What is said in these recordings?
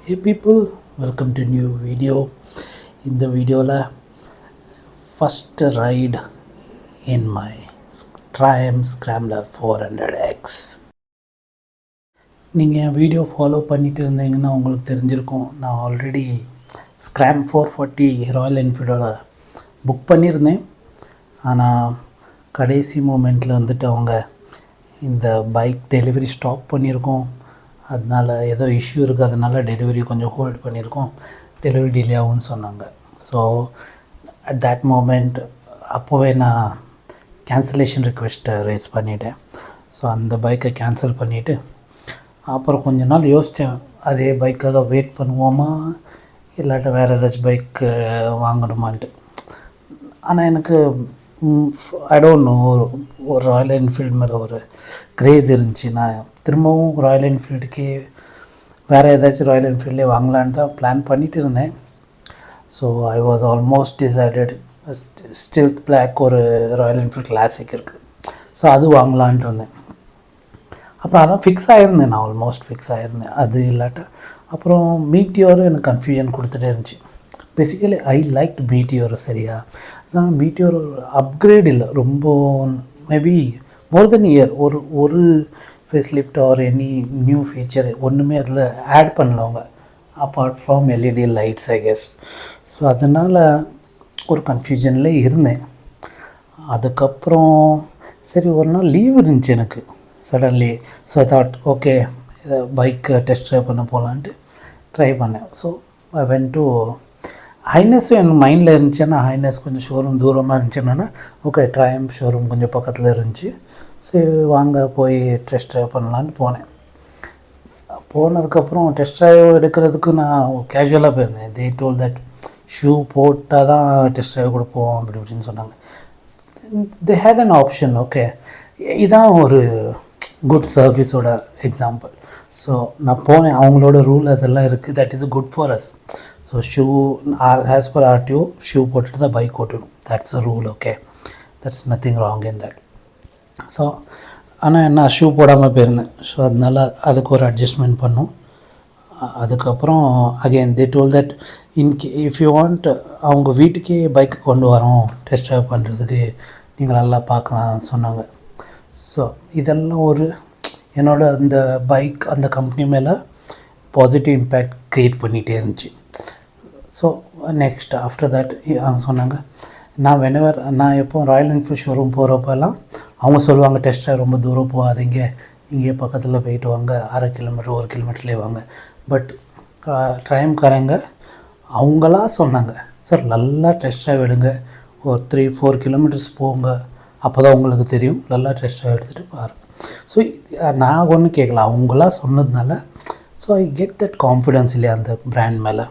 Hey people, welcome to new video. இந்த வீடியோவில் first ride in my Triumph Scrambler 400X. நீங்கள் என் video follow பண்ணிட்டு இருந்தீங்கன்னா உங்களுக்கு தெரிஞ்சிருக்கும். நான் ஆல்ரெடி ஸ்க்ராம் 440 ராயல் என்ஃபீல்டோட புக் பண்ணியிருந்தேன். ஆனால் கடைசி மூமெண்ட்டில் வந்துட்டு அவங்க இந்த பைக் டெலிவரி ஸ்டாப் பண்ணியிருக்கோம், அதனால் ஏதோ இஷ்யூ இருக்குது, அதனால் டெலிவரி கொஞ்சம் ஹோல்ட் பண்ணியிருக்கோம், டெலிவரி டிலே ஆகும்னு சொன்னாங்க. ஸோ அட் தேட் மூமெண்ட் அப்போவே நான் கேன்சலேஷன் ரிக்வெஸ்ட்டை ரைஸ் பண்ணிவிட்டேன். ஸோ அந்த பைக்கை கேன்சல் பண்ணிவிட்டு அப்புறம் கொஞ்ச நாள் யோசித்தேன், அதே பைக்காக வெயிட் பண்ணுவோமா இல்லாட்ட வேறு ஏதாச்சும் பைக்கு வாங்கணுமான்ட்டு. ஆனால் எனக்கு ஐ டோன்ட் நோ, ஒரு ராயல் என்ஃபீல்டு மேலே ஒரு கிரேஸ் இருந்துச்சு. நான் திரும்பவும் ராயல் என்ஃபீல்டுக்கே வேறு ஏதாச்சும் ராயல் என்ஃபீல்டே வாங்கலான்னு தான் பிளான் பண்ணிகிட்டு இருந்தேன். So I was almost decided. Stealth black ஒரு ராயல் என்ஃபீல்டு கிளாசிக் இருக்குது, ஸோ அது வாங்கலான்ட்டு இருந்தேன். அப்புறம் அதான் ஃபிக்ஸ் ஆகிருந்தேன், நான் ஆல்மோஸ்ட் ஃபிக்ஸ் ஆகிருந்தேன். அது இல்லாட்ட அப்புறம் மீட்டியோரும் எனக்கு கன்ஃபியூஷன் கொடுத்துட்டே இருந்துச்சு. Basically I like Meteor. சரியா, அதான் மீட்டியோர் ஒரு அப்கிரேட் இல்லை, ரொம்ப மேபி மோர் தென் இயர் ஒரு face lift or any new feature ஒன்றுமே அதில் ஆட் பண்ணலவங்க, apart from LED lights I guess. So அதனால் ஒரு கன்ஃபியூஷனில் இருந்தேன். அதுக்கப்புறம் சரி ஒரு நாள் லீவ் இருந்துச்சு எனக்கு suddenly. So I thought okay, பைக்கை டெஸ்ட் ட்ரைவ் பண்ண போகலான்ட்டு ட்ரை பண்ணேன். ஸோ ஐ வென்ட் டு ஹைனஸும் என் மைண்டில் இருந்துச்சுன்னா, ஹைனஸ் கொஞ்சம் ஷோரூம் தூரமாக இருந்துச்சுன்னா ஓகே, ட்ரையம்ப் ஷோரூம் கொஞ்சம் பக்கத்தில் இருந்துச்சு. சரி வாங்க போய் டெஸ்ட் ட்ரைவ் பண்ணலான்னு போனேன். போனதுக்கப்புறம் டெஸ்ட் ட்ரைவ் எடுக்கிறதுக்கு நான் கேஷுவலாக போயிருந்தேன். தே டோல் தட் ஷூ போட்டால் தான் டெஸ்ட் ட்ரைவ் கொடுப்போம் அப்படி இப்படின்னு சொன்னாங்க. They had an option. Okay, இதான் ஒரு குட் சர்வீஸோட எக்ஸாம்பிள். ஸோ நான் போனேன், அவங்களோட ரூல் அதெல்லாம் இருக்குது, that is good for us. So shoe as per RTO shoe போட்டுட்டு தான் பைக் ஓட்டணும், that's a rule. Okay, that's nothing wrong in that. So ஆனால் நான் ஷூ போடாமல் போயிருந்தேன். ஸோ அதனால் அதுக்கு ஒரு அட்ஜஸ்ட்மெண்ட் பண்ணோம். அதுக்கப்புறம் again they told that if you want, அவங்க வீட்டுக்கே பைக்கு கொண்டு வரோம் டெஸ்ட் ட்ரைவ் பண்ணுறதுக்கு, நீங்கள் நல்லா பார்க்கலாம் சொன்னாங்க. ஸோ இதெல்லாம் ஒரு என்னோட அந்த பைக் அந்த கம்பெனி மேலே பாசிட்டிவ் இம்பேக்ட் க்ரியேட் பண்ணிகிட்டே இருந்துச்சு. ஸோ நெக்ஸ்ட் ஆஃப்டர் தட் அவங்க சொன்னாங்க, நான் எப்போ ராயல் என்ஃபீல்ட் ஷோரூம் போகிறப்பெல்லாம் அவங்க சொல்லுவாங்க டெஸ்ட் ட்ரைவ் ரொம்ப தூரம் போகாதீங்க, இங்கே பக்கத்தில் போயிட்டு வாங்க, 1/2 கிலோமீட்டர் 1 கிலோமீட்டர்லேயே வாங்க. பட் ட்ரையம்காரங்க அவங்களா சொன்னாங்க, சார் நல்லா டெஸ்ட் ட்ரைவ் எடுங்க, ஒரு 3-4 கிலோமீட்டர்ஸ் போங்க, அப்போ தான் உங்களுக்கு தெரியும், நல்லா டெஸ்ட் ட்ரைவ் எடுத்துகிட்டு பாருங்கள். ஸோ நான் ஒன்றும் கேட்கல, அவங்களா சொன்னதுனால. So I get that confidence இல்லையா அந்த பிராண்ட் மேலே.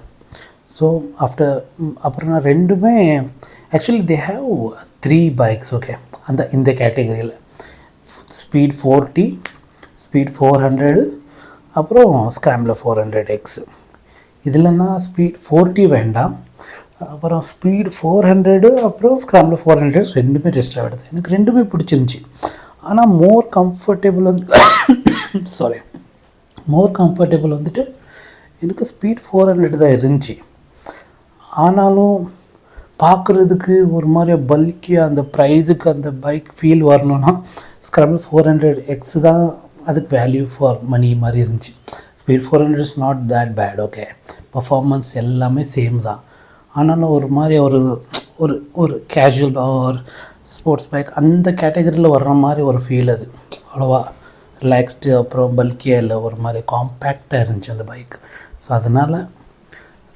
ஸோ அப்புறம் நான் ரெண்டுமே actually they have 3 bikes. Okay, இந்த கேட்டகரியில் ஸ்பீட் 40, ஸ்பீட் 400, அப்புறம் ஸ்க்ராம்ப்ளர் 400X. இதில்னா ஸ்பீட் 40 வேண்டாம், அப்புறம் ஸ்பீட் 400, அப்புறம் ஸ்க்ராம்ப்ளர் 400 ரெண்டுமே டெஸ்ட் ட்ரைவ் எடுத்தேன். எனக்கு ரெண்டுமே பிடிச்சிருந்துச்சி. ஆனால் மோர் கம்ஃபர்டபுள் வந்துட்டு எனக்கு ஸ்பீட் 400 தான் இருந்துச்சு. ஆனாலும் பார்க்குறதுக்கு ஒரு மாதிரி பல்கியாக அந்த ப்ரைஸுக்கு அந்த பைக் ஃபீல் வரணுன்னா ஸ்க்ராம்ப்ளர் 400X தான் அதுக்கு வேல்யூ ஃபார் மணி மாதிரி இருந்துச்சு. Speed 400 is not that bad. Okay, performance எல்லாமே சேம் தான். ஆனாலும் ஒரு மாதிரி ஒரு கேஷுவல் ஒரு ஸ்போர்ட்ஸ் பைக் அந்த கேட்டகரியில் வர்ற மாதிரி ஒரு ஃபீல், அது அவ்வளோவா ரிலாக்ஸ்டு, அப்புறம் பல்கியாக இல்லை, ஒரு மாதிரி காம்பேக்டாக இருந்துச்சு அந்த பைக். ஸோ அதனால்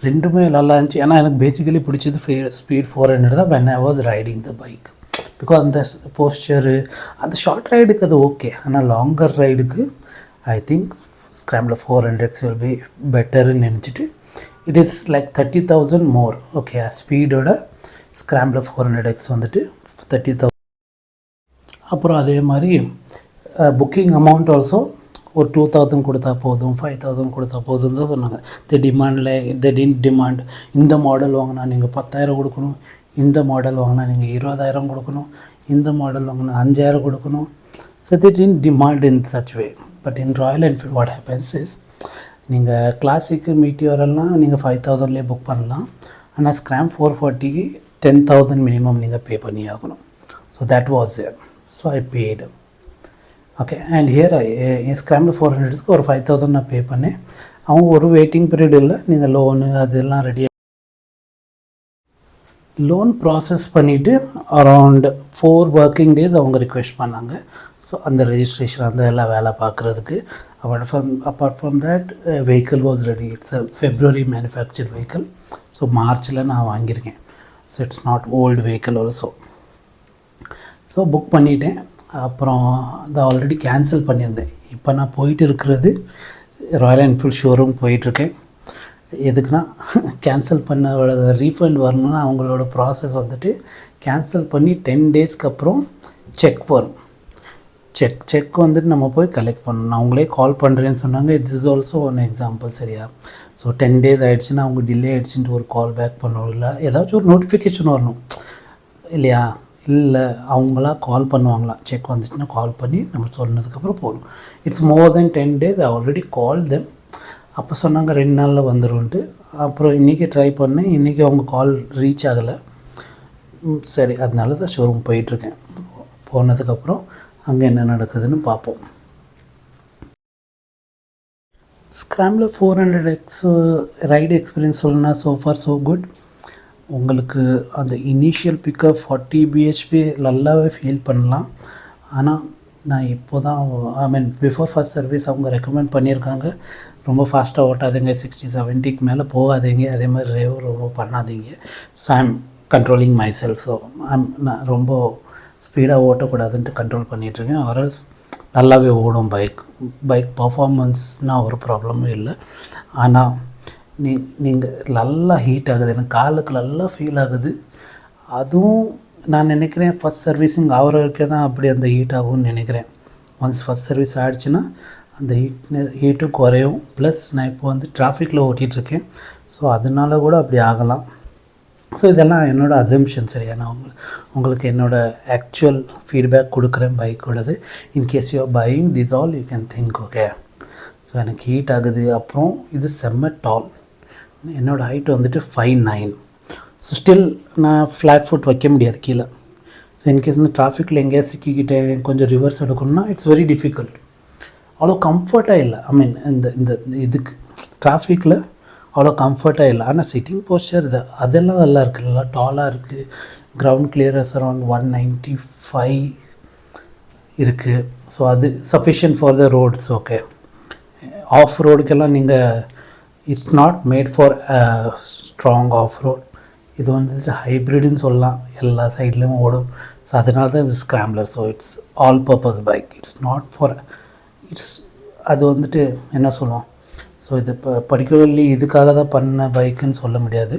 ரெண்டுமே நல்லா இருந்துச்சு. ஏன்னா எனக்கு பேசிக்கலி பிடிச்சது ஸ்பீட் 400 தான் when I was riding the bike. Because அந்த போஸ்டரு அந்த ஷார்ட் ரைடுக்கு அது ஓகே, ஆனால் லாங்கர் ரைடுக்கு I think Scrambler 400X will be பெட்டர்னு நினச்சிட்டு it is like 30,000 more. Okay, ஸ்பீடோட ஸ்க்ராம்ப்ளர் 400X வந்துட்டு 30,000. அப்புறம் அதே மாதிரி புக்கிங் அமௌண்ட் ஆல்சோ ஒரு 2,000 கொடுத்தா போதும், 5,000 கொடுத்தா போதும் தான் சொன்னாங்க. தே டிண்ட் டிமாண்ட் இந்த மாடல் வாங்கினா நீங்கள் 10,000 கொடுக்கணும், இந்த மாடல் வாங்கினா நீங்கள் 20,000 கொடுக்கணும், இந்த மாடல் வாங்கினா 5,000 கொடுக்கணும். So they didn't demand in such way. But in Royal Enfield what happens is நீங்கள் கிளாசிக்கு மீட்டியோரெல்லாம் நீங்கள் 5000லேயே புக் பண்ணலாம். ஆனால் ஸ்க்ராம் 440க்கு 10,000 மினிமம் நீங்கள் பே பண்ணி ஆகணும். So that was there. So I paid. Okay, and here ஸ்க்ராமில் 400க்கு ஒரு 5,000 நான் பே பண்ணேன். அவங்க ஒரு வெயிட்டிங் பீரியட் இல்லை, நீங்கள் லோனு அதெல்லாம் ரெடி லோன் ப்ராசஸ் பண்ணிவிட்டு அரவுண்ட் 4 ஒர்க்கிங் டேஸ் அவங்க ரிக்வெஸ்ட் பண்ணாங்க. ஸோ அந்த ரெஜிஸ்ட்ரேஷன் அந்த எல்லாம் வேலை பார்க்குறதுக்கு. Apart from that vehicle was ready. It's a February manufacture vehicle. So மார்ச்சில் நான் வாங்கியிருக்கேன். So it's not old vehicle also. So book பண்ணிவிட்டேன். அப்புறம் அதை ஆல்ரெடி கேன்சல் பண்ணியிருந்தேன். இப்போ நான் போயிட்டு இருக்கிறது ராயல் என்ஃபீல்ட் ஷோரூம் போயிட்டுருக்கேன். எதுக்குன்னா கேன்சல் பண்ண ரீஃபண்ட் வரணும்னா அவங்களோட ப்ராசஸ் வந்துட்டு கேன்சல் பண்ணி 10 டேஸ்க்கு அப்புறம் செக் வரும். செக் வந்துட்டு நம்ம போய் கலெக்ட் பண்ணணும். அவங்களே கால் பண்ணுறேன்னு சொன்னாங்க. This is also one example. சரியா? ஸோ 10 டேஸ் ஆகிடுச்சுன்னா அவங்க டிலே ஆகிடுச்சுன்ட்டு ஒரு கால் பேக் பண்ணணும். இல்லை ஏதாச்சும் ஒரு நோட்டிஃபிகேஷன் வரணும் இல்லையா? இல்லை அவங்களா கால் பண்ணுவாங்களாம். செக் வந்துச்சுன்னா கால் பண்ணி நம்ம சொன்னதுக்கப்புறம் போகணும். It's more then 10 days. I already call them. அப்போ சொன்னாங்க 2 நாளில் வந்துடும்ன்ட்டு. அப்புறம் இன்றைக்கி ட்ரை பண்ணேன். இன்றைக்கி அவங்க கால் ரீச் ஆகலை. சரி, அதனால தான் ஷோரூம் போயிட்டுருக்கேன். போனதுக்கப்புறம் அங்கே என்ன நடக்குதுன்னு பார்ப்போம். ஸ்க்ராமில் 400X ரைடு எக்ஸ்பீரியன்ஸ் சொல்லணும்னா ஸோ ஃபார் ஸோ குட். உங்களுக்கு அந்த இனிஷியல் பிக்கப் 40 bhp நல்லாவே ஃபீல் பண்ணலாம். ஆனால் நான் இப்போ தான் பிஃபோர் ஃபர்ஸ்ட் சர்வீஸ் அவங்க ரெக்கமெண்ட் பண்ணியிருக்காங்க, ரொம்ப ஃபாஸ்ட்டாக ஓட்டாதீங்க, 60-70க்கு மேலே போகாதீங்க, அதே மாதிரி ரேவ் ரொம்ப பண்ணாதீங்க. So I'm controlling my self. So நான் ரொம்ப ஸ்பீடாக ஓட்டக்கூடாதுன்ட்டு கண்ட்ரோல் பண்ணிகிட்ருக்கேன். ஆர்எல்ஸ் நல்லாவே ஓடும் பைக் பர்ஃபார்மன்ஸ்னால் ஒரு ப்ராப்ளமும் இல்லை. ஆனால் நீங்கள் நல்லா ஹீட் ஆகுது, எனக்கு காலுக்கு நல்லா ஃபீல் ஆகுது. அதுவும் நான் நினைக்கிறேன் ஃபஸ்ட் சர்வீஸிங் ஆகிற வரைக்கும் தான் அப்படி அந்த ஹீட் ஆகும்னு நினைக்கிறேன். ஒன்ஸ் ஃபஸ்ட் சர்வீஸ் ஆகிடுச்சுன்னா அந்த ஹீட்டும் குறையும். ப்ளஸ் நான் இப்போ வந்து டிராஃபிக்கில் ஓட்டிகிட்ருக்கேன். ஸோ அதனால கூட அப்படி ஆகலாம். ஸோ இதெல்லாம் என்னோடய அசம்ஷன். சரியா? நான் உங்களுக்கு என்னோடய ஆக்சுவல் ஃபீட்பேக் கொடுக்குறேன் பைக்கோடது. In case you are buying this all you can think. Okay, so எனக்கு ஹீட் ஆகுது. அப்புறம் இது செம்ம டால். என்னோடய ஹைட் வந்துட்டு 5'9". ஸோ ஸ்டில் நான் ஃப்ளாட் ஃபுட் வைக்க முடியாது கீழே. ஸோ இன்கேஸ் நான் டிராஃபிக்கில் எங்கேயாவது சிக்கிக்கிட்டேன், கொஞ்சம் ரிவர்ஸ் எடுக்கணும்னா இட்ஸ் வெரி டிஃபிகல்ட். அவ்வளோ கம்ஃபர்ட்டாக இல்லை. இந்த இதுக்கு டிராஃபிக்கில் அவ்வளோ கம்ஃபர்ட்டாக இல்லை. ஆனால் சிட்டிங் போஸ்டர் அதெல்லாம் நல்லா இருக்குது, நல்லா டாலாக இருக்குது. கிரவுண்ட் கிளியரன்ஸ் அரௌண்ட் 195 இருக்குது. ஸோ அது sufficient for the roads. Okay, off ரோடுக்கெல்லாம் நீங்கள் it's not made for strong off road. இது வந்துட்டு ஹைப்ரிட்னு சொல்லலாம், எல்லா சைட்லேயும் ஓடும். ஸோ அதனால தான் இது scrambler. So it's all purpose bike. It's not for அது வந்துட்டு என்ன சொல்லுவோம். ஸோ இது இப்போ பர்டிகுலர்லி இதுக்காக தான் பண்ண பைக்குன்னு சொல்ல முடியாது.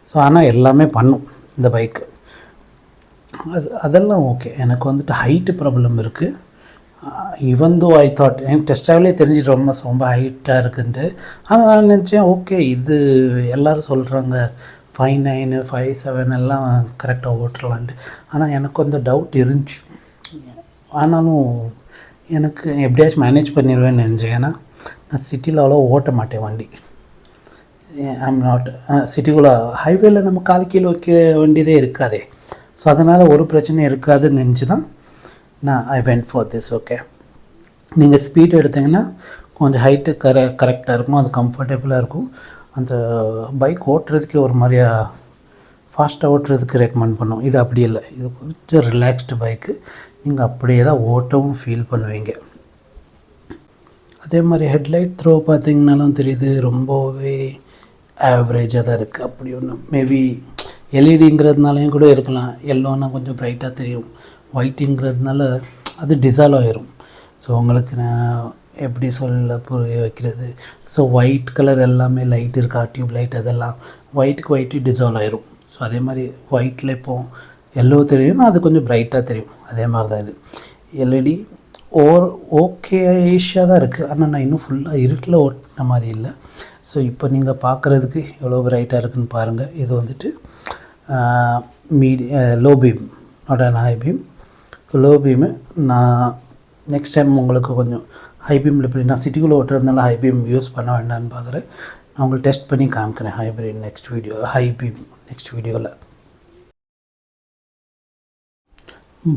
ஸோ ஆனால் எல்லாமே பண்ணும் இந்த பைக்கு. அதெல்லாம் ஓகே. எனக்கு வந்துட்டு ஹைட்டு ப்ராப்ளம் இருக்குது. ஈவன் தோ ஐ தாட் எனக்கு டெஸ்டாகவே தெரிஞ்சிட்டு ரொம்ப ஹைட்டாக இருக்குன்ட்டு. ஆனால் நான் நினச்சேன் ஓகே இது எல்லோரும் சொல்கிறாங்க 5'9", 5'7" எல்லாம் கரெக்டாக ஓட்டுறலான்ட்டு. ஆனால் எனக்கு அந்த டவுட் இருந்துச்சு. ஆனாலும் எனக்கு எப்படியாச்சும் மேனேஜ் பண்ணிடுவேன்னு நினச்சேன். ஏன்னா நான் சிட்டியில் அவ்வளோ ஓட்ட மாட்டேன் வண்டி. ஐம் நாட் சிட்டிக்குள்ளே ஹைவேயில் நம்ம கால் கீழே வைக்க வேண்டியதே இருக்காதே. ஸோ அதனால் ஒரு பிரச்சனையும் இருக்காதுன்னு நினச்சி தான் நான் I went for this. Okay, நீங்கள் ஸ்பீட் எடுத்திங்கன்னா கொஞ்சம் ஹைட்டு கரெக்டாக இருக்கும், அது கம்ஃபர்டபுளாக இருக்கும். அந்த பைக் ஓட்டுறதுக்கே ஒரு மாதிரியா ஃபாஸ்ட்டாக ஓட்டுறதுக்கு ரெக்கமெண்ட் பண்ணும். இது அப்படி இல்லை, இது கொஞ்சம் ரிலாக்ஸ்டு பைக்கு. நீங்கள் அப்படியே தான் ஓட்டவும் ஃபீல் பண்ணுவீங்க. அதே மாதிரி ஹெட்லைட் த்ரோ பார்த்திங்கனாலும் தெரியுது ரொம்பவே ஆவரேஜாக தான் இருக்குது. அப்படி ஒன்று மேபி எல்இடிங்கிறதுனாலையும் கூட இருக்கலாம். எல்லோன்னா கொஞ்சம் ப்ரைட்டாக தெரியும், ஒயிட்டுங்கிறதுனால அது டிசால்வ் ஆகிரும். ஸோ உங்களுக்கு நான் எப்படி சொல்ல புரிய வைக்கிறது. ஸோ ஒயிட் கலர் எல்லாமே லைட் இருக்கா, டியூப் லைட், அதெல்லாம் ஒயிட்டு டிசால்வ் ஆகிரும். ஸோ அதே மாதிரி ஒயிட்டில் இப்போது எல்லோ தெரியும், அது கொஞ்சம் ப்ரைட்டாக தெரியும். அதே மாதிரி தான் இது எல்இடி ஓகே ஈஸியாக தான் இருக்குது. ஆனால் நான் இன்னும் ஃபுல்லாக இருட்டில் ஓட்டின மாதிரி இல்லை. ஸோ இப்போ நீங்கள் பார்க்குறதுக்கு எவ்வளோ ப்ரைட்டாக இருக்குதுன்னு பாருங்கள். இது வந்துட்டு low beam, not and high beam. So low beam நான் நெக்ஸ்ட் டைம் உங்களுக்கு கொஞ்சம் ஹை பீமில் எப்படி நான் சிட்டிக்குள்ளே ஓட்டுறதுனால ஹை பீம் யூஸ் பண்ண வேண்டாம்னு பார்க்குறேன். நான் உங்களுக்கு டெஸ்ட் பண்ணி காமிக்கிறேன் ஹைப்ரிட் ஹை பீம் நெக்ஸ்ட் வீடியோவில்.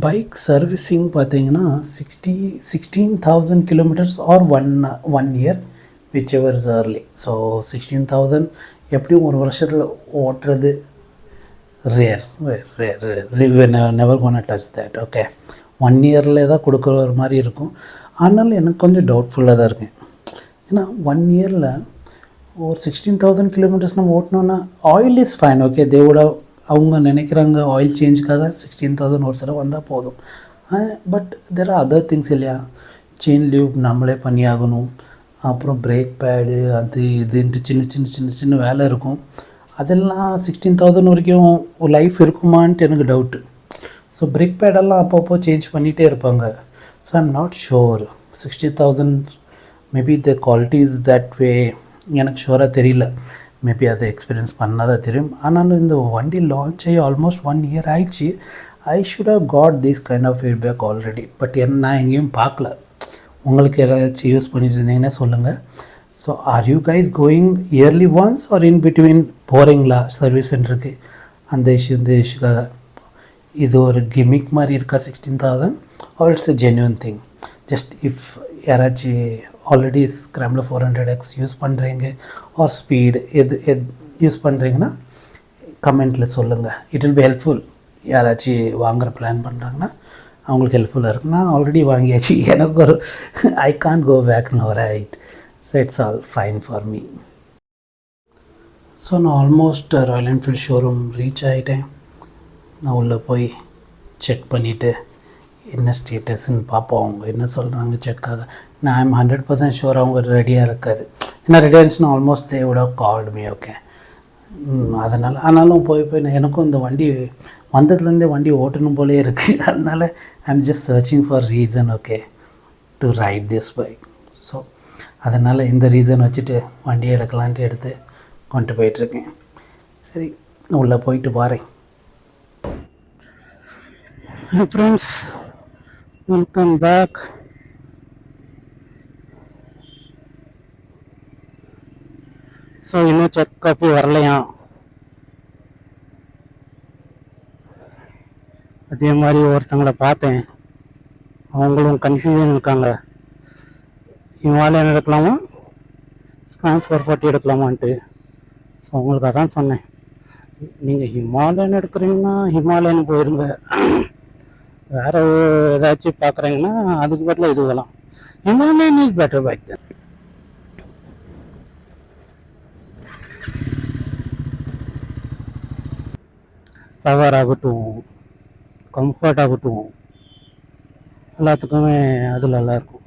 பைக் சர்வீஸிங் பார்த்தீங்கன்னா 16,000 kilometers or one year whichever is early. So 16,000 எப்படியும் ஒரு வருஷத்தில் ஓட்டுறது rare never gonna touch that. Okay, 1 இயரில் தான் கொடுக்குற மாதிரி இருக்கும். ஆனாலும் எனக்கு கொஞ்சம் டவுட்ஃபுல்லாக தான் இருக்கேன். ஏன்னா 1 இயரில் ஒரு 16,000 கிலோமீட்டர்ஸ் நம்ம ஓட்டினோன்னா ஆயில் இஸ் ஃபைன். ஓகே, தேவோட அவங்க நினைக்கிறாங்க ஆயில் சேஞ்சுக்காக 16,000 ஒரு தடவை வந்தால் போதும். But there are other things இல்லையா, செயின் லியூப் நம்மளே பண்ணியாகணும், அப்புறம் பிரேக் பேடு அது இதுன்ட்டு சின்ன வேலை இருக்கும். அதெல்லாம் 16,000 வரைக்கும் லைஃப் இருக்குமான்ட்டு எனக்கு டவுட்டு. ஸோ பிரேக் பேடெல்லாம் அப்பப்போ சேஞ்ச் பண்ணிகிட்டே இருப்பாங்க. So I'm not sure 60,000 maybe the quality is that way. எனக்கு ஷுவராக தெரியல, மேபி அதை எக்ஸ்பீரியன்ஸ் பண்ணாதான் தெரியும். ஆனாலும் இந்த வண்டி லான்ச் ஆகி ஆல்மோஸ்ட் 1 இயர் ஆகிடுச்சு. I should have got this kind of feedback already. But நான் எங்கேயும் பார்க்கல. உங்களுக்கு யாராச்சும் யூஸ் பண்ணிட்டு இருந்தீங்கன்னா சொல்லுங்கள். So are you guys going early once or in between போகிறீங்களா சர்வீஸ் சென்டருக்கு? அந்த இஷ்யூக்காக இது ஒரு கிமிக் மாதிரி இருக்கா 16,000 or it's a genuine thing? Just if யாராச்சும் ஆல்ரெடி ஸ்க்ராம்பில் 400X யூஸ் பண்ணுறீங்க ஆர் ஸ்பீடு எது யூஸ் பண்ணுறீங்கன்னா கமெண்ட்டில் சொல்லுங்கள். It will be helpful. யாராச்சும் வாங்குகிற பிளான் பண்ணுறாங்கன்னா அவங்களுக்கு ஹெல்ப்ஃபுல்லாக இருக்கும். நான் ஆல்ரெடி வாங்கியாச்சு, எனக்கு ஒரு I can't go back no right. So it's all fine for me. So நான் almost Royal Enfield showroom reach ஆகிட்டேன். நான் உள்ளே போய் செக் பண்ணிவிட்டு என்ன ஸ்டேட்டஸ்ன்னு பார்ப்போம், அவங்க என்ன சொல்கிறாங்க செக்காக. நான் ஐம் 100% ஷுர் அவங்க ரெடியாக இருக்காது. ஏன்னா ரெடி ஆகிடுச்சுன்னா almost they would have called me. Okay, அதனால் ஆனாலும் போய் எனக்கும் இந்த வண்டி வந்ததுலேருந்தே வண்டி ஓட்டணும் போலே இருக்குது. அதனால் I'm just searching for reason okay to right this bike. So அதனால் இந்த ரீசன் வச்சுட்டு வண்டியை எடுக்கலான்ட்டு எடுத்து கொண்டு போயிட்டுருக்கேன். சரி, உள்ளே போயிட்டு வரேன். Friends, welcome back. ஸோ இன்னும் செக் காப்பி வரலையா? அதே மாதிரி ஒருத்தங்களை பார்த்தேன், அவங்களும் கன்ஃபியூஷன் இருக்காங்க. ஹிமாலயன் எடுக்கலாமா ஸ்காம் 440 எடுக்கலாமான்ட்டு. ஸோ அவங்களுக்கு அதான் சொன்னேன், நீங்கள் ஹிமாலயன் எடுக்கிறீங்கன்னா ஹிமாலயன் போயிருங்க, வேறு ஏதாச்சும் பார்க்குறீங்கன்னா அதுக்கு பதிலாக இது வரலாம். ஹிமாலயன் இஸ் பெட்டர் பைக் தான். பவர் ஆகட்டும், கம்ஃபர்ட் ஆகட்டும், எல்லாத்துக்குமே அது நல்லாயிருக்கும்.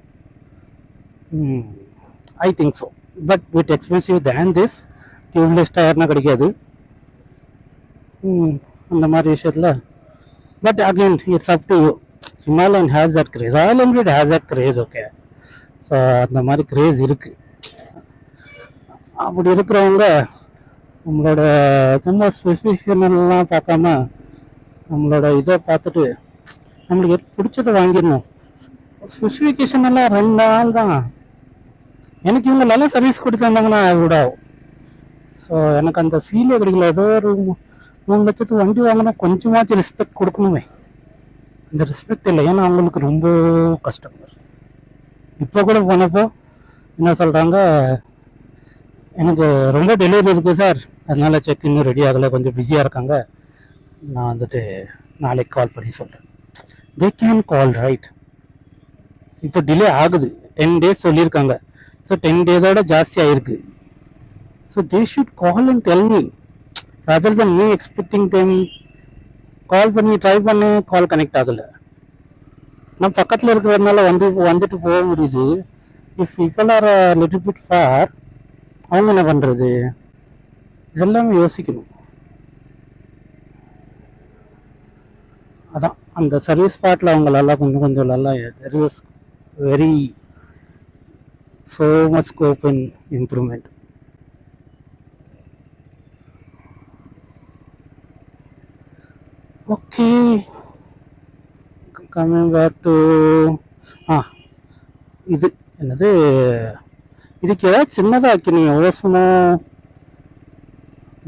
I think so. But with expensive then this tubeless டயர்னால் கிடைக்காது அந்த மாதிரி விஷயத்தில். But again it's up to you. Himalayan has that grace, Royal Enfield has that grace. Okay, so அந்த மாதிரி கிரேஸ் இருக்குது. அப்படி இருக்கிறவங்க நம்மளோட சும்மா ஸ்பெசிஃபிகேஷன்லாம் பார்க்காம நம்மளோட இதை பார்த்துட்டு நம்மளுக்கு எது பிடிச்சதை வாங்கிடணும். ஸ்பெசிஃபிகேஷன் எல்லாம் 2 நாள் தான். எனக்கு இவங்க நல்லா சர்வீஸ் கொடுத்துருந்தாங்கன்னா விட. ஸோ எனக்கு அந்த ஃபீலே கிடைக்கல. ஏதோ ஒரு 3 லட்சத்துக்கு வண்டி வாங்கினா கொஞ்சமாச்சும் ரெஸ்பெக்ட் கொடுக்கணுமே. அந்த ரெஸ்பெக்ட் இல்லை. ஏன்னா அவங்களுக்கு ரொம்ப கஸ்டமர். இப்போ கூட போனப்போ என்ன சொல்கிறாங்க, எனக்கு ரொம்ப டெலிவரி இருக்குது சார், அதனால செக் இன்னும் ரெடி ஆகலை, கொஞ்சம் பிஸியாக இருக்காங்க, நான் வந்துட்டு நாளைக்கு கால் பண்ணி சொல்கிறேன். They can call right. இப்போ டிலே ஆகுது, 10 days சொல்லியிருக்காங்க. ஸோ 10 days ஜாஸ்தியாக இருக்குது. So they should call and tell me rather then me expecting time. Call பண்ணி ட்ரை பண்ணி கால் கனெக்ட் ஆகலை. நான் பக்கத்தில் இருக்கிறதுனால வந்துட்டு போக முடியுது. If people are little bit for, அவங்க என்ன பண்ணுறது? இதெல்லாமே யோசிக்கணும். அதான் அந்த சர்வீஸ் பார்ட்டில் அவங்களெல்லாம் கொஞ்சம் நல்லா there is very so much scope in improvement. Okay, coming back to இது என்னது இதுக்கு ஏதாவது சின்னதாக வைக்கணும். ஓஸ்மோ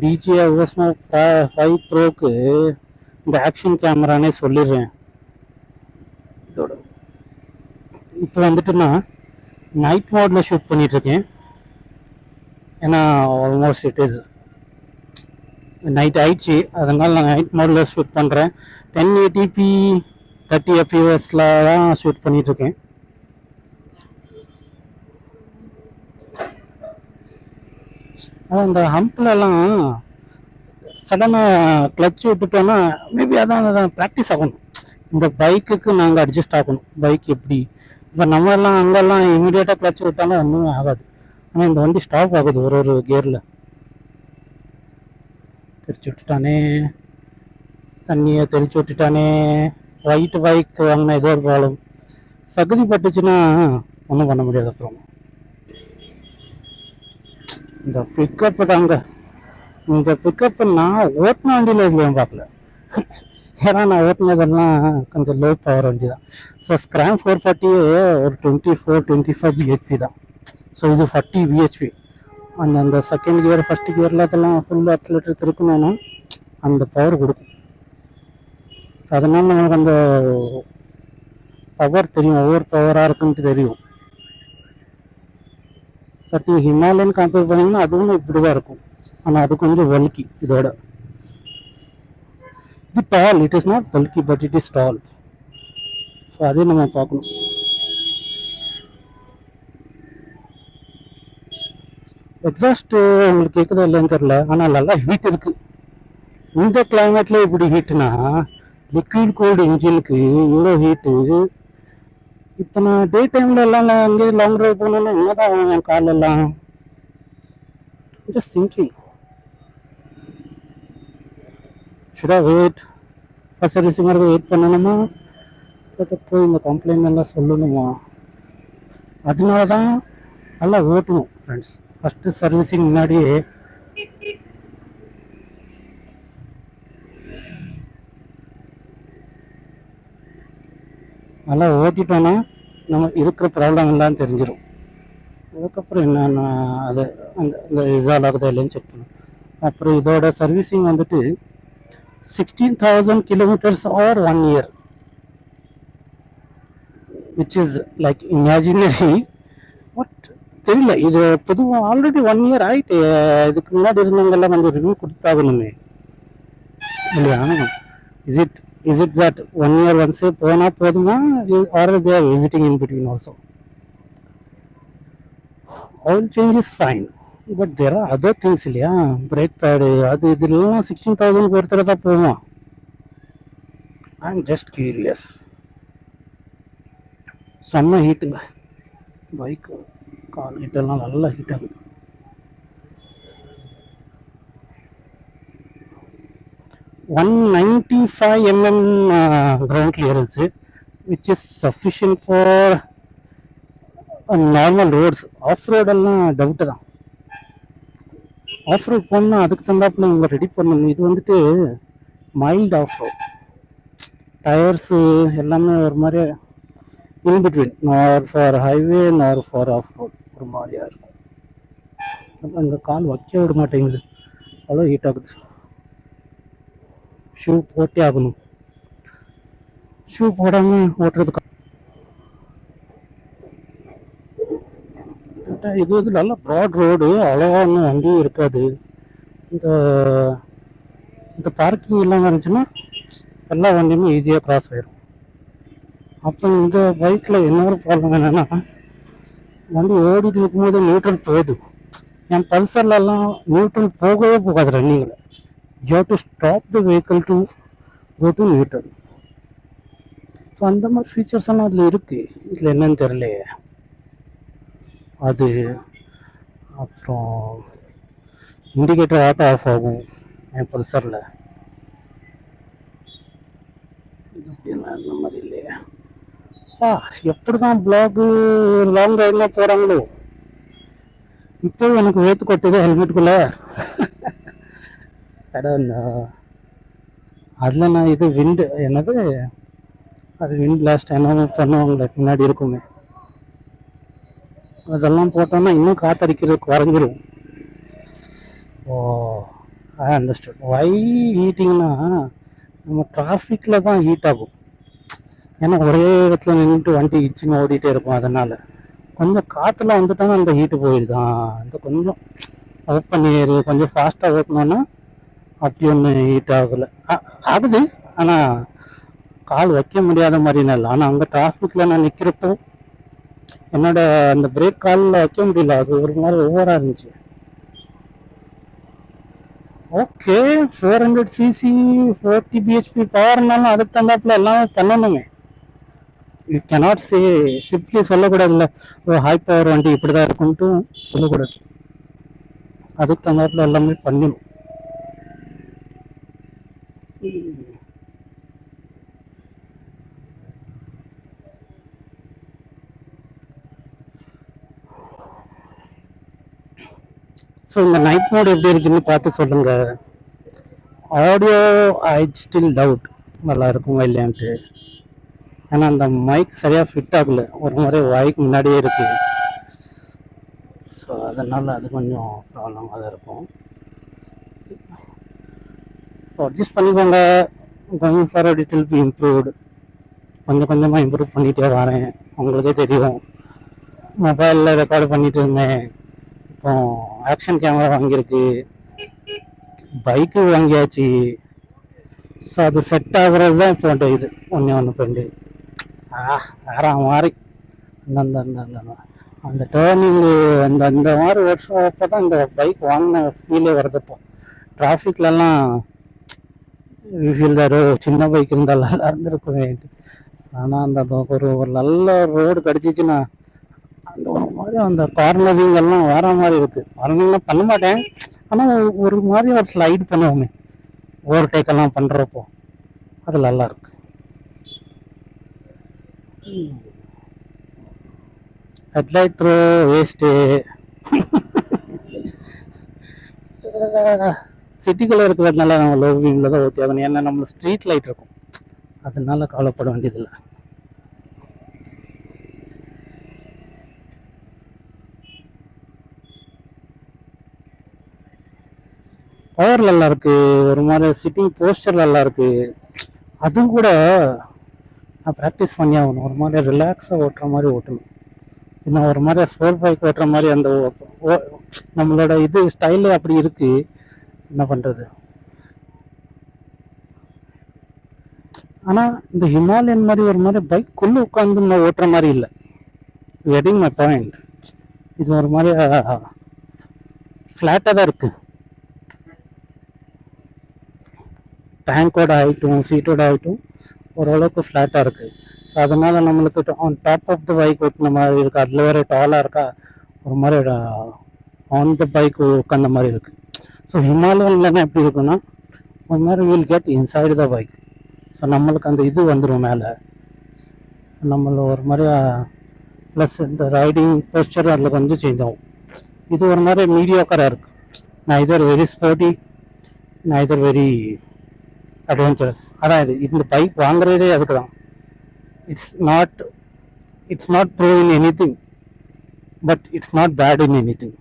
டிஜிஐ ஓஸ்மோ 5 ப்ரோக்கு இந்த ஆக்ஷன் கேமரானே சொல்லிடுறேன். இதோட இப்போ வந்துட்டு நான் நைட் மோடில் ஷூட் பண்ணிகிட்ருக்கேன். ஏன்னா ஆல்மோஸ்ட் இட் இஸ் நைட் ஆயிடுச்சு, அதனால் நான் நைட் மோடில் ஷூட் பண்ணுறேன். 1080p 30 fps தான் ஷூட் பண்ணிகிட்ருக்கேன். அதான் இந்த ஹம்ப்லலாம் சடனாக கிளச் விட்டுட்டோன்னா மேபி அதான் ப்ராக்டிஸ் ஆகணும். இந்த பைக்குக்கு நாங்கள் அட்ஜஸ்ட் ஆகணும். பைக் எப்படி இப்போ நம்மெல்லாம் அங்கெல்லாம் இமீடியட்டாக கிளச் விட்டாலும் ஒன்றுமே ஆகாது. ஆனால் இந்த வண்டி ஸ்டாப் ஆகுது ஒரு கியரில். தெரிச்சு விட்டுட்டானே, தண்ணியை தெளிச்சு விட்டுட்டானே. ஒயிட் பைக் வாங்கினா ஏதோ ஒரு ப்ராப்ளம். சகுதி பட்டுச்சுன்னா ஒன்றும் பண்ண முடியாது. அப்புறம் இந்த பிக்கப்பு தாங்க, இந்த பிக்கப்பு நான் ஓட்டின வண்டியில் இதுலையும் பார்க்கல. ஏன்னா நான் ஓட்டினதெல்லாம் கொஞ்சம் லோ பவர் வண்டி தான். ஸோ ஸ்க்ராம் 440 ஒரு 24-25 பிஹெச்பி தான். ஸோ இது 40 பிஹெச்பி. அந்த செகண்ட் கியர் ஃபஸ்ட் கியரில் அதெல்லாம் ஃபுல் அக்ஸலரேட்டர் திருக்கணும்னா அந்த பவர் கொடுக்கும். அதனால் நமக்கு அந்த பவர் தெரியும், ஒவ்வொரு பவராக இருக்குன்ட்டு தெரியும். பட் ஹிமாலயன் கம்பேர் பண்ணிங்கன்னா அதுவும் இப்படி தான் இருக்கும். ஆனால் அது கொஞ்சம் வல்கி. இதோட இது tall, it is not bulky but it is tall. So அதே நம்ம பார்க்கணும். எக்ஸாஸ்ட் உங்களுக்கு கேட்குதா இல்லைன்னு தெரில, ஆனால் நல்லா ஹீட் இருக்குது. இந்த கிளைமேட்ல இப்படி ஹீட்டுனா லிக்விட் கோல்டு இன்ஜினுக்கு இவ்வளோ ஹீட்டு. இப்போ நான் டே டைமில் எல்லாம் எங்கேயும் லாங் ட்ரைவ் போகணுன்னா என்னதான் ஆகும் என் காலெல்லாம். ஜஸ்ட் திங்கிங், ஷுடா வெயிட் சர்வீஸிங் வரைக்கும் வெயிட் பண்ணணுமா, போய் இந்த கம்ப்ளைண்ட் எல்லாம் சொல்லணுமா? அதனால தான் நல்லா ஓட்டணும் ஃப்ரெண்ட்ஸ். ஃபஸ்ட்டு சர்வீஸிங் முன்னாடியே நல்லா ஓட்டிட்டோன்னா நம்ம இருக்கிற ப்ராப்ளம் எல்லாம் தெரிஞ்சிடும். அதுக்கப்புறம் என்னென்ன அது அந்த ரிசால்வ் ஆகுதா இல்லைன்னு செக் பண்ணணும். அப்புறம் இதோட சர்வீஸிங் வந்துட்டு 16,000 kilometers or 1 year, which is like imaginary. But தெரியல, இது பொதுவாக ஆல்ரெடி 1 year ஆகிட்டு. இதுக்கு முன்னாடி இருந்தவங்கெல்லாம் கொஞ்சம் ரிவ்யூ கொடுத்தாகணுமே இல்லையா? இஸ் இட் தட் 1 year ஒன்ஸே போனால் போதுமா, or they are visiting in between also? Oil change is fine, but there are other things இல்லையா? பிரேக் பேடு அது இதெல்லாம் 16,000 ஒருத்தர் தான் போவோம். I am just curious. செம்ம ஹீட்டுங்க பைக்கு, கால் ஹீட்டெல்லாம் நல்லா ஹீட் ஆகுது. One 95 mm ground clearance, which is sufficient for normal roads. Off ரோடெல்லாம் டவுட்டு தான். ஆஃப் ரோட் போனால் அதுக்கு தந்தாப்புல நம்ம ரெடி பண்ணணும். இது வந்துட்டு மைல்டு ஆஃப் ரோட். டயர்ஸு எல்லாமே ஒரு மாதிரி இன் பிட்வீன், நார் ஃபார் ஹைவே நார் ஃபார் ஆஃப் ரோட் ஒரு மாதிரியாக இருக்கும். அங்கே கால் வைக்க விட மாட்டேங்குது, அவ்வளோ ஹீட் ஆகுது. ஷூ போட்டே ஆகணும். ஷூ போடாமல் ஓட்டுறதுக்கு இது வந்து நல்ல ப்ராட் ரோடு, அவ்வளோவா ஒன்றும் வண்டியும் இருக்காது. இந்த பார்க்கிங் இல்லாமல் இருந்துச்சுன்னா எல்லா வண்டியுமே ஈஸியாக கிராஸ் ஆகிடும். அப்புறம் இந்த பைக்கில் இன்னொரு ப்ராப்ளம் என்னென்னா, வண்டி ஓடிட்டு இருக்கும்போது நியூட்ரல் போகுது. என் பல்சர்லலாம் நியூட்ரல் போகவே போகாது ரன்னிங்கில். You have to stop the vehicle to go to neutral. So அந்த மாதிரி ஃபீச்சர்ஸ் எல்லாம் அதில் இருக்குது. இதில் என்னன்னு தெரியலையே அது. அப்புறம் இண்டிகேட்டர் ஆட்டோ ஆஃப் ஆகும் என் பல்சரில். அப்படின்னா அந்த மாதிரி இல்லையா? எப்படி தான் பிளாகு லாங் ரைட்லாம் போகிறாங்களோ. இப்போ எனக்கு வேத்து கொட்டுது ஹெல்மெட்டுக்குள்ளே. கடவுளா, அதில் நான் இது விண்டு என்னது அது விண்ட் பிளாஸ்ட் என்ன பண்ணுவாங்களே முன்னாடி இருக்குமே. அதெல்லாம் போட்டோம்னா இன்னும் காற்றடிக்கிறது குறைஞ்சிரும். ஓ, ஐ அண்டர்ஸ்டுட். வை ஹீட்டிங்னா நம்ம டிராஃபிக்கில் தான் ஹீட் ஆகும். ஏன்னா ஒரே இடத்துல நின்றுட்டு வண்டி இச்சுன்னு ஓடிட்டே இருக்கும். அதனால் கொஞ்சம் காற்றுல வந்துட்டோன்னா அந்த ஹீட்டு போயிடுதான். அந்த கொஞ்சம் ஓப்பன் ஏர் கொஞ்சம் ஃபாஸ்ட்டாக ஓட்டணுன்னா அப்படி ஒன்று ஹீட் ஆகலை. ஆகுது, ஆனால் கால் வைக்க முடியாத மாதிரின்னு இல்லை. ஆனால் அங்கே டிராஃபிக்கில் நான் நிற்கிறப்போ என்னோட அந்த பிரேக் காலில் வைக்க முடியல. அது ஒரு மாதிரி ஓவராக இருந்துச்சு. ஓகே, 400cc 40 bhp பவர்னாலும் அதுக்கு தந்தாப்புல எல்லாமே பண்ணணுமே. யூ கேனாட் சே சிம்பிளி சொல்லக்கூடாதுல்ல, ஹை பவர் வண்டி இப்படி தான் இருக்குன்ட்டு சொல்லக்கூடாது. அதுக்கு தந்தாப்புல எல்லாமே பண்ணணும். ஸோ இந்த நைட் மோட் எப்படி இருக்குன்னு பார்த்து சொல்லுங்கள். ஆடியோ ஐ ஸ்டில் டவுட் நல்லா இருக்குமா இல்லையான்ட்டு. ஏன்னா அந்த மைக் சரியாக ஃபிட் ஆகலை, ஒரு மாதிரி வாய்க்கு முன்னாடியே இருக்குது. ஸோ அதனால் அது கொஞ்சம் ப்ராப்ளமாக தான் இருக்கும். ஸோ அட்ஜஸ்ட் பண்ணிக்கோங்க. Going forward it will B improved. கொஞ்சம் கொஞ்சமாக இம்ப்ரூவ் பண்ணிகிட்டே வரேன். உங்களுக்கே தெரியும், மொபைலில் ரெக்கார்டு பண்ணிகிட்டு இருந்தேன். இப்போ ஆக்ஷன் கேமரா வாங்கியிருக்கு, பைக்கு வாங்கியாச்சு. ஸோ அது செட் ஆகுறது தான் இப்போ இது ஒன்று பெண்டு வேற மாதிரி அந்த அந்த அந்த அந்த டேர்னிங்கு அந்த அந்த மாதிரி ஓட்டுறப்போ தான் இந்த பைக் வாங்கின ஃபீலே வருதுப்போ. டிராஃபிக்லலாம் ஃபீல் தான் சின்ன பைக் இருந்தால் நல்லா இருந்திருக்குமே. ஆனால் அந்த ஒரு ஒரு நல்ல ரோடு கிடச்சிச்சின்னா அந்த ஒரு மாதிரி அந்த கார்னரிங் எல்லாம் வேற மாதிரி இருக்குது. கார்னரிங்லாம் பண்ண மாட்டேன், ஆனால் ஒரு மாதிரி ஒரு ஸ்லைடு பண்ணுவோமே ஓவர்டேக்கெல்லாம் பண்ணுறப்போ, அது நல்லாயிருக்கு. Headlight bro waste. சிட்டிக்குள்ளே இருக்கிறதுனால நம்ம லோ வியூவில் தான் ஓட்டி ஆகணும். ஏன்னா நம்ம ஸ்ட்ரீட் லைட் இருக்கும், அதனால கவலைப்பட வேண்டியதில்லை. பவர் நல்லா இருக்குது, ஒரு மாதிரி சிட்டிங் போஸ்டர் நல்லா இருக்குது. அதுவும் கூட நான் ப்ராக்டிஸ் பண்ணி ஆகணும். ஒரு மாதிரி ரிலாக்ஸாக ஓட்டுற மாதிரி ஓட்டணும். இன்னும் ஒரு மாதிரி ஸ்போர்ட் பைக் ஓட்டுற மாதிரி அந்த நம்மளோட இது ஸ்டைலு அப்படி இருக்குது. என்ன பண்ணுறது? ஆனால் இந்த ஹிமாலயன் மாதிரி ஒரு மாதிரி பைக்குள்ளே உட்காந்து நான் ஓட்டுற மாதிரி இல்லை. Getting my point. இது ஒரு மாதிரி ஃப்ளாட்டாக தான் இருக்குது. டேங்கோட ஆகிட்டும் சீட்டோட ஆகிட்டும் ஓரளவுக்கு ஃப்ளாட்டாக இருக்குது. ஸோ அதனால் நம்மளுக்கு on top of the bike ஓட்டின மாதிரி இருக்குது. அதில் வேறு டாலாக இருக்கா, ஒரு மாதிரி ஆன் த பைக் உட்காந்த மாதிரி இருக்குது. ஸோ ஹிமாலயன்லாம் எப்படி இருக்குன்னா ஒரு மாதிரி will get inside the bike. So நம்மளுக்கு அந்த இது வந்துடும் மேலே. ஸோ நம்மள ஒரு மாதிரி ப்ளஸ் இந்த ரைடிங் போஸ்டர் அதில் கொஞ்சம் சேஞ்ச் ஆகும். இது ஒரு மாதிரி மீடியோக்கராக இருக்குது. நான் இதர் வெரி ஸ்போர்ட்டி, நான் இதர் வெரி அட்வென்ச்சரஸ். அதான் இந்த பைக் வாங்குறதே அதுக்கு தான். It's not pro in anything, but it's not bad in anything.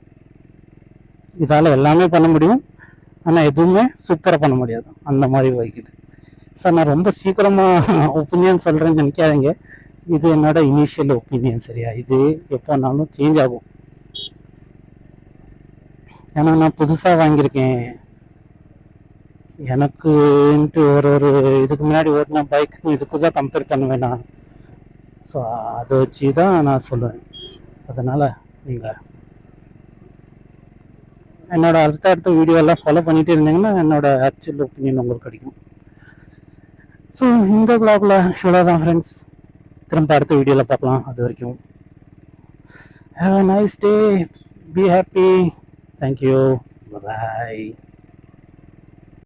இதால் எல்லாமே பண்ண முடியும், ஆனால் எதுவுமே சூப்பராக பண்ண முடியாது. அந்த மாதிரி பைக் இது. சார் நான் ரொம்ப சீக்கிரமாக ஒப்பீனியன் சொல்கிறேன்னு நினைக்காதீங்க. இது என்னோட இனிஷியல் ஒப்பீனியன், சரியா? இது எப்போனாலும் சேஞ்ச் ஆகும். ஏன்னா நான் புதுசாக வாங்கியிருக்கேன். எனக்குன்ட்டு ஒரு இதுக்கு முன்னாடி ஓட்டின பைக்கு இதுக்கு தான் கம்பேர் பண்ணுவேன் நான். ஸோ அதை வச்சு தான் நான் சொல்லுவேன். அதனால் நீங்கள் என்னோடய அடுத்த வீடியோலாம் ஃபாலோ பண்ணிகிட்டே இருந்தீங்கன்னா என்னோடய ஆக்சுவல் ஒப்பீனியன் உங்களுக்கு கிடைக்கும். ஸோ இந்த வ்ளாகில் ஷுவராக தான் ஃப்ரெண்ட்ஸ். திரும்ப அடுத்த வீடியோவில் பார்க்கலாம். அது வரைக்கும் have a nice day, be happy, thank you, bye.